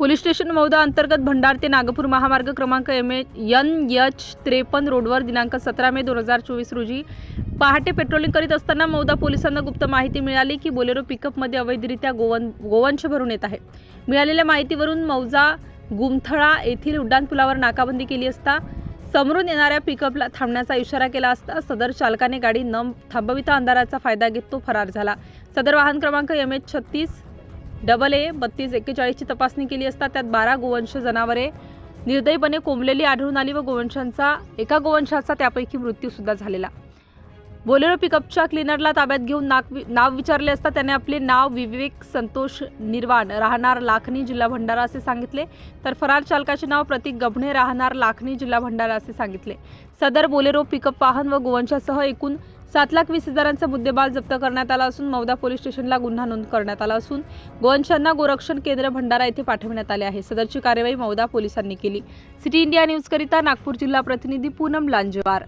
Police station Mauda अंतर्गत भंडार ते नागपूर महामार्ग क्रमांक NH53 रोडवर दिनांक 17 मे 2024 रोजी पहाटे पेट्रोलिंग करीत असताना मौदा पोलिसांना गुप्त माहिती मिळाली की बोलेरो पिकअपमध्ये अवैधरित्या गोवंश भरून येत आहे। मिळालेल्या माहितीवरून मौजा गुमथळा येथील उड्डाणपुलावर नाकाबंदी केली असता समोरून येणाऱ्या पिकअपला थांबण्याचा इशारा केला असता सदर चालकाने गाडी न थांबविता अंधाराचा फायदा घेत तो फरार झाला। सदर वाहन क्रमांक MH36AA3241 ची तपासणी केली असता त्यात 12 गोवंश जनावरे निर्दयीपणे कोंबलेली आढळून आली व एका गोवंशाचा त्यापैकी मृत्यू सुद्धा झालेला। बोलेरो पिकअपच्या क्लीनरला ताब्यात घेऊन नाव विचारले असता त्याने आपले नाव विवेक संतोष निर्वाण राहणार लाखनी जिल्हा भंडारा असे सांगितले, तर फरार चालकाचे नाव प्रतीक गभणे राहणार लाखनी जिल्हा भंडारा असे सांगितले। सदर बोलेरो पिकअप वाहन व गोवंशासह एकूण 7,20,000चा मुद्देमाल जप्त करण्यात आला असून मौदा पोलीस स्टेशनला गुन्हा नोंद करण्यात आला असून गोवंशांना गोरक्षण केंद्र भंडारा येथे पाठवण्यात आले आहे। सदरची कार्यवाही मौदा पोलिसांनी केली। सिटी इंडिया न्यूज करिता नागपूर जिल्हा प्रतिनिधी पूनम लांजेवार।